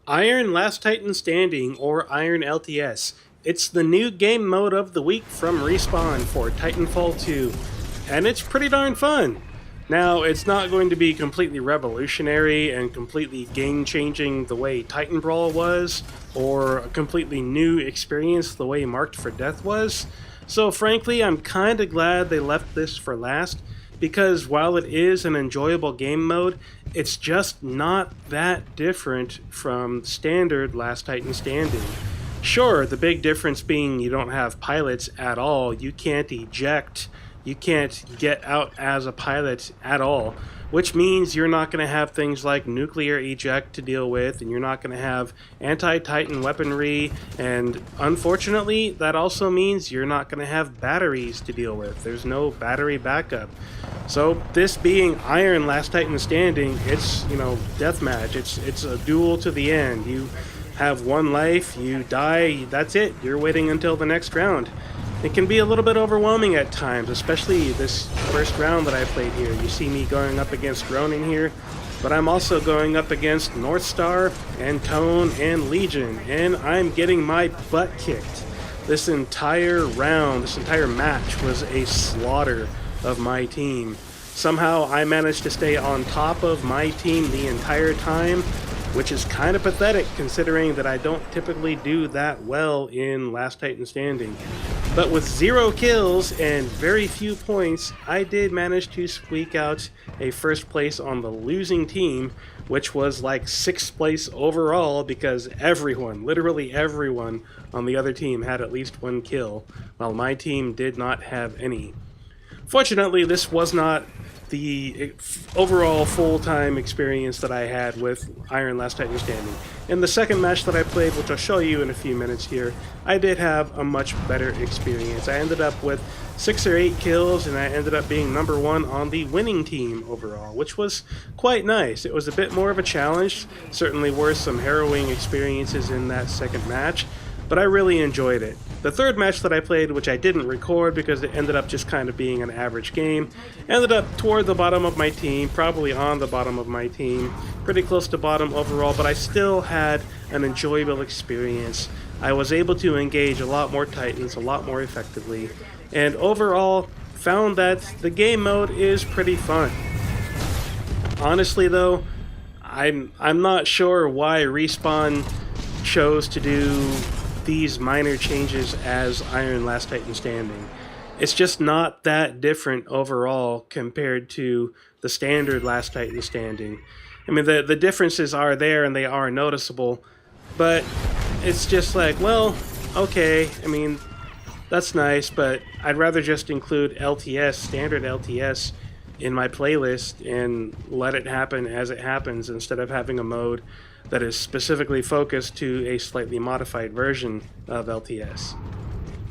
Iron Last Titan Standing, or Iron LTS. It's the new game mode of the week from Respawn for Titanfall 2, and it's pretty darn fun. Now, it's not going to be completely revolutionary and completely game-changing the way Titan Brawl was, or a completely new experience the way Marked for Death was. So frankly, I'm kinda glad they left this for last, because while it is an enjoyable game mode, it's just not that different from standard Last Titan Standing. Sure, the big difference being you don't have pilots at all. You can't eject, you can't get out as a pilot at all, which means you're not going to have things like nuclear eject to deal with, and you're not going to have anti-Titan weaponry, and unfortunately, that also means you're not going to have batteries to deal with. There's no battery backup. So this being Iron Last Titan Standing, it's, deathmatch. It's a duel to the end. You have one life, you die, that's it. You're waiting until the next round. It can be a little bit overwhelming at times, especially this first round that I played here. You see me going up against Ronin here, but I'm also going up against North Star and Tone and Legion, and I'm getting my butt kicked. This entire round, this entire match was a slaughter of my team. Somehow I managed to stay on top of my team the entire time, which is kind of pathetic considering that I don't typically do that well in Last Titan Standing. But with 0 kills and very few points, I did manage to squeak out a first place on the losing team, which was like 6th place overall because everyone, literally everyone on the other team had at least 1 kill, while my team did not have any. Fortunately, this was not the overall full-time experience that I had with Iron Last Titan Standing. In the second match that I played, which I'll show you in a few minutes here, I did have a much better experience. I ended up with 6 or 8 kills, and I ended up being number 1 on the winning team overall, which was quite nice. It was a bit more of a challenge, certainly were some harrowing experiences in that second match, but I really enjoyed it. The third match that I played, which I didn't record because it ended up just kind of being an average game, ended up toward the bottom of my team, probably on the bottom of my team, pretty close to bottom overall, but I still had an enjoyable experience. I was able to engage a lot more Titans, a lot more effectively, and overall found that the game mode is pretty fun. Honestly though, I'm not sure why Respawn chose to do these minor changes as Iron Last Titan Standing. It's just not that different overall compared to the standard Last Titan Standing. I mean, the differences are there and they are noticeable, but it's just like, well, okay, I mean, that's nice, but I'd rather just include LTS, standard LTS, in my playlist and let it happen as it happens instead of having a mode that is specifically focused to a slightly modified version of LTS.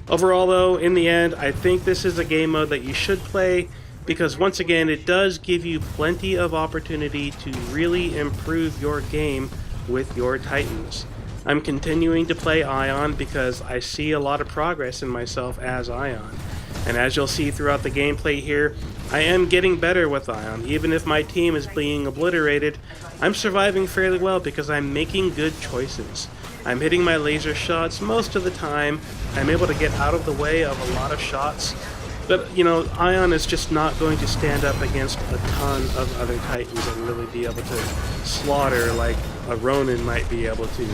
Overall though, in the end, I think this is a game mode that you should play because once again, it does give you plenty of opportunity to really improve your game with your Titans. I'm continuing to play Ion because I see a lot of progress in myself as Ion. And as you'll see throughout the gameplay here, I am getting better with Ion. Even if my team is being obliterated, I'm surviving fairly well because I'm making good choices. I'm hitting my laser shots most of the time. I'm able to get out of the way of a lot of shots. But, Ion is just not going to stand up against a ton of other Titans and really be able to slaughter like a Ronin might be able to.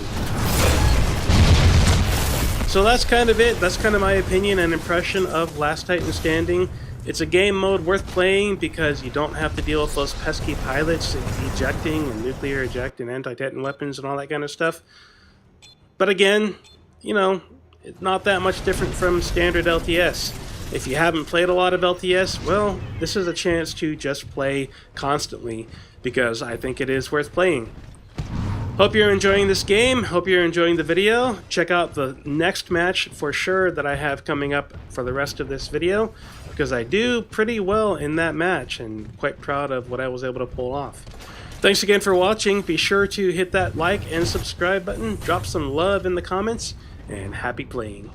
So that's kind of it. That's kind of my opinion and impression of Last Titan Standing. It's a game mode worth playing because you don't have to deal with those pesky pilots ejecting and nuclear eject and anti-Titan weapons and all that kind of stuff. But again, it's not that much different from standard LTS. If you haven't played a lot of LTS, well, this is a chance to just play constantly because I think it is worth playing. Hope you're enjoying this game. Hope you're enjoying the video. Check out the next match for sure that I have coming up for the rest of this video because I do pretty well in that match and quite proud of what I was able to pull off. Thanks again for watching. Be sure to hit that like and subscribe button. Drop some love in the comments and happy playing.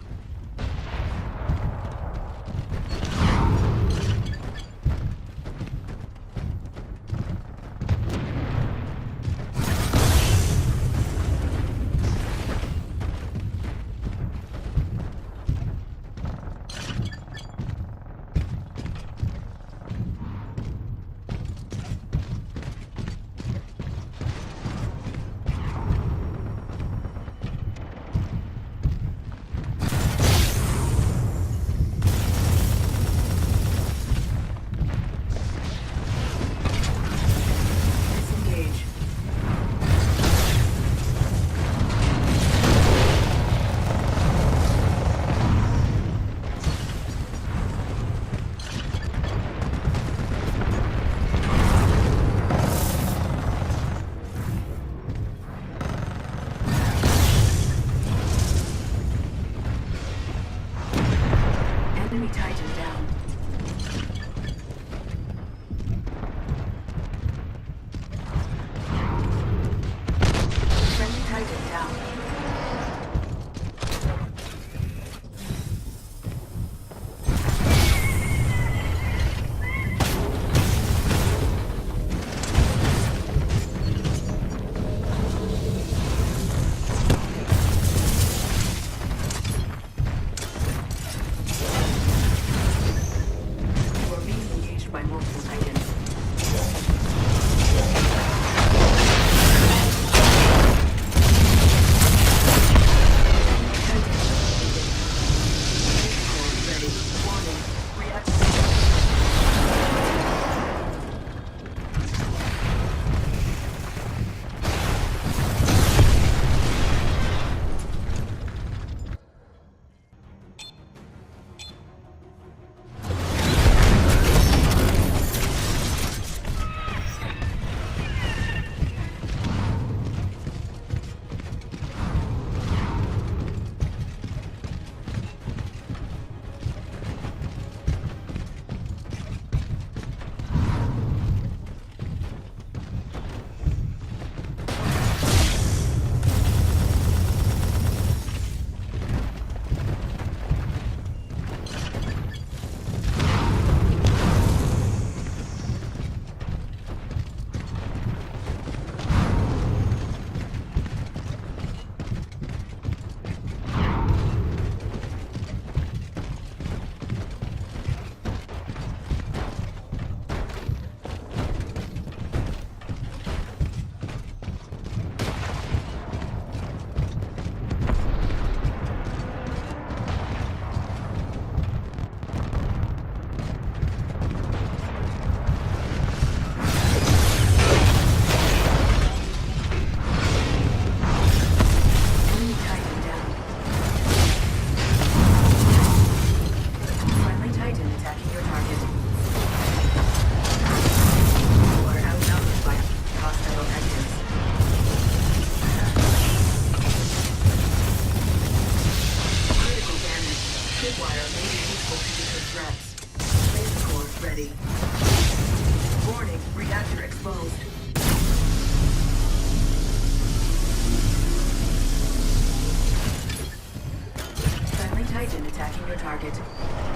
target.